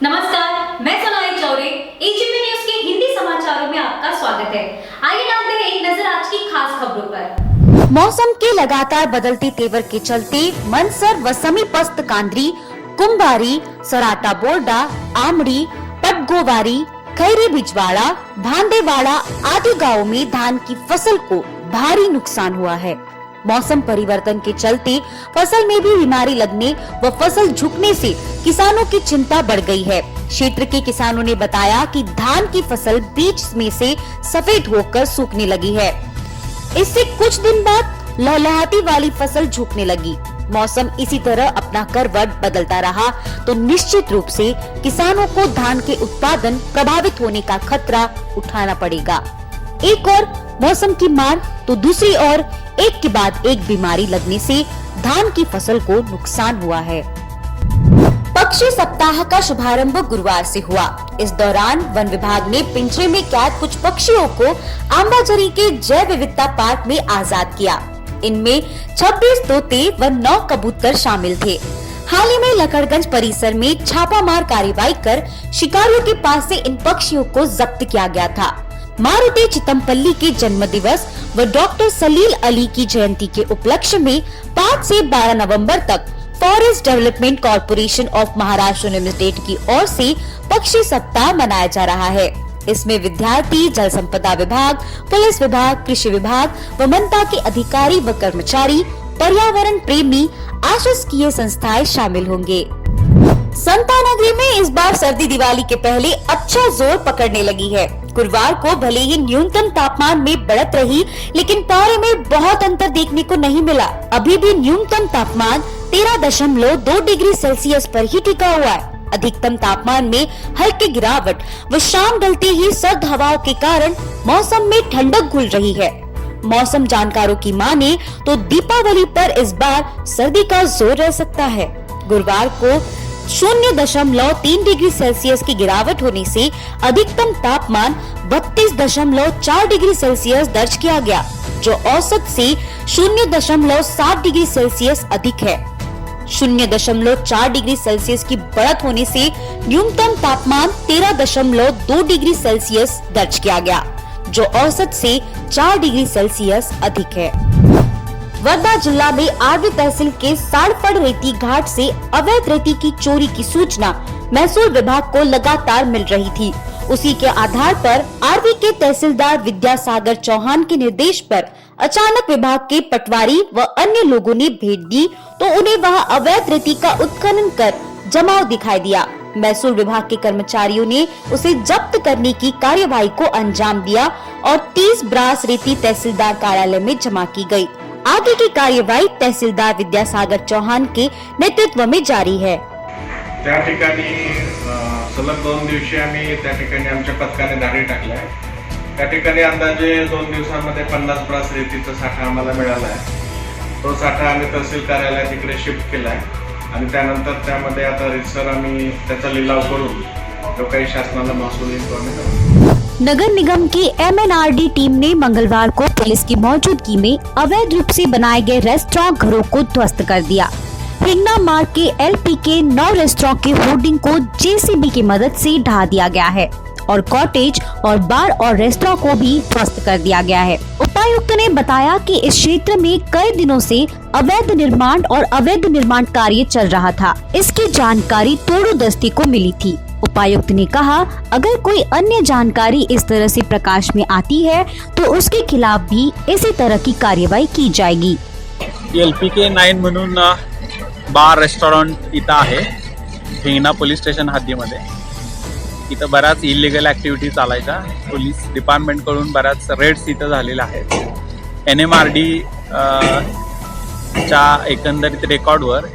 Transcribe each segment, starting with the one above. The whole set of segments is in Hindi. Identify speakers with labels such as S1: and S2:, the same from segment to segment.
S1: नमस्कार, मैं सोनाली चौरे। एजीपी न्यूज के हिंदी समाचारों में आपका स्वागत है। आइए डालते हैं एक नजर आज की खास खबरों पर।
S2: मौसम के लगातार बदलते तेवर के चलते मनसर व समीपस्थ कांद्री, कुंभारी, सराटा बोर्डा, आमड़ी, पटगोवारी, खैरी बिजवाड़ा, भांडेवाड़ा आदि गांवों में धान की फसल को भारी नुकसान हुआ है। मौसम परिवर्तन के चलते फसल में भी बीमारी लगने व फसल झुकने से किसानों की चिंता बढ़ गई है। क्षेत्र के किसानों ने बताया कि धान की फसल बीज में से सफेद होकर सूखने लगी है। इससे कुछ दिन बाद लहलहाती वाली फसल झुकने लगी। मौसम इसी तरह अपना करवट बदलता रहा तो निश्चित रूप से किसानों को धान के उत्पादन प्रभावित होने का खतरा उठाना पड़ेगा। एक और मौसम की मार तो दूसरी ओर एक के बाद एक बीमारी लगने से धान की फसल को नुकसान हुआ है। पक्षी सप्ताह का शुभारंभ गुरुवार से हुआ। इस दौरान वन विभाग ने पिंजरे में कैद कुछ पक्षियों को आंबाझरी के जैव विविधता पार्क में आजाद किया। इनमें 26 तोते व 9 कबूतर शामिल थे। हाल ही में लकड़गंज परिसर में छापामार कार्रवाई कर शिकारियों के पास से इन पक्षियों को जब्त किया गया था। मारुति चितमपल्ली के जन्म दिवस व डॉक्टर सलील अली की जयंती के उपलक्ष्य में 5 से 12 नवंबर तक forest development corporation of Maharashtra limited की ओर से पक्षी सप्ताह मनाया जा रहा है। इसमें विद्यार्थी, जल संपदा विभाग, पुलिस विभाग, कृषि विभाग व मनपा के अधिकारी व कर्मचारी, पर्यावरण प्रेमी, अशासकीय संस्थाएं शामिल होंगे। संतानगरी में इस बार सर्दी दिवाली के पहले अच्छा जोर पकड़ने लगी है। गुरुवार को भले ही न्यूनतम तापमान में बढ़त रही, लेकिन पारे में बहुत अंतर देखने को नहीं मिला। अभी भी न्यूनतम तापमान 13.2 डिग्री सेल्सियस पर ही टिका हुआ है। अधिकतम तापमान में हल्की गिरावट व शाम ढलते ही सर्द हवाओं के कारण मौसम में ठंडक घुल रही है। मौसम जानकारों की माने तो दीपावली पर इस बार सर्दी का जोर रह सकता है। गुरुवार को 0.3 डिग्री सेल्सियस की गिरावट होने से अधिकतम तापमान 32.4 डिग्री सेल्सियस दर्ज किया गया, जो औसत से 0.7 डिग्री सेल्सियस अधिक है। 0.4 डिग्री सेल्सियस की बढ़त होने से न्यूनतम तापमान 13.2 डिग्री सेल्सियस दर्ज किया गया, जो औसत से 4 डिग्री सेल्सियस अधिक है। वर्धा जिला में आरवी तहसील के साड़फड़ रेती घाट से अवैध रेती की चोरी की सूचना महसूल विभाग को लगातार मिल रही थी। उसी के आधार पर आरवी के तहसीलदार विद्यासागर चौहान के निर्देश पर अचानक विभाग के पटवारी व अन्य लोगों ने भेंट दी तो उन्हें वहां अवैध रेती का उत्खनन कर जमाव दिखाई दिया। महसूल विभाग के कर्मचारियों ने उसे जब्त करने की कार्यवाही को अंजाम दिया और 30 ब्रास रेती तहसीलदार कार्यालय में जमा की गयी। आगे की कार्यवाही तहसीलदार विद्यासागर चौहान के नेतृत्व में जारी है।
S3: त्या ठिकाणी सलग 2 दिवशी आम्ही त्या ठिकाणी आमच्या पथकाने धाडी टाकलाय। त्या ठिकाणी अंदाजे 2 दिवसांमध्ये 50 ब्रास रेतीचा साठा आम्हाला मिळाला आहे। तो साठा आम्ही तहसील कार्यालयात तिकडे शिफ्ट केलाय आणि त्यानंतर त्यामध्ये आता रितसर आम्ही त्याचा लिलाव करून जो काही शासनाला महसूल येतो आम्ही देऊ।
S2: नगर निगम की MNRD टीम ने मंगलवार को पुलिस की मौजूदगी में अवैध रूप से बनाए गए रेस्टोरेंट घरों को ध्वस्त कर दिया। हिंगना मार्ग के LP के 9 रेस्टोरेंट के होर्डिंग को JCB की मदद से ढहा दिया गया है और कॉटेज और बार और रेस्टोरेंट को भी ध्वस्त कर दिया गया है। उपायुक्त ने बताया कि इस क्षेत्र में कई दिनों से अवैध निर्माण और अवैध निर्माण कार्य चल रहा था। इसकी जानकारी तोड़ो दस्ते को मिली थी। उपायुक्त ने कहा, अगर कोई अन्य जानकारी इस तरह से प्रकाश में आती है तो उसके खिलाफ भी इसी तरह की कार्यवाही की जाएगी।
S4: LPK 9 म्हणून बार रेस्टॉरंट इथं आहे हिंगणा पोलीस स्टेशन हद्दीमध्ये। इथं बऱ्याच इलिगल ॲक्टिव्हिटी चालायच्या। पोलीस डिपार्टमेंटकडून बऱ्याच रेड्स इथं झालेल्या आहेत। NMRD च्या एकंदरीत रेकॉर्डवर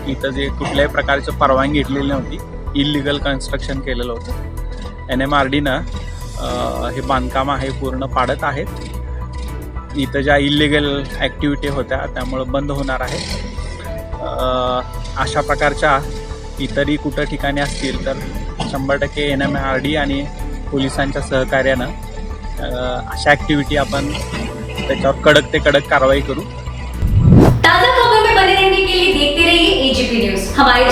S4: इथं जे कुठल्याही प्रकारची परवानगी घेतलेली नव्हती, इलिगल कन्स्ट्रक्शन केलेलं होतं। NMRDनं हे बांधकाम आहे पूर्ण पाडत आहेत। इथं ज्या इलिगल ॲक्टिव्हिटी होत्या त्यामुळे बंद होणार आहे। अशा प्रकारच्या इतरही कुठं ठिकाणी असतील तर 100% NMRD आणि पोलिसांच्या सहकार्यानं अशा ॲक्टिव्हिटी आपण त्याच्यावर कडक ते कडक कारवाई करू।
S1: ताज़ा खबरों में बने रहने के लिए देखते रहिए AGP न्यूज। हमारे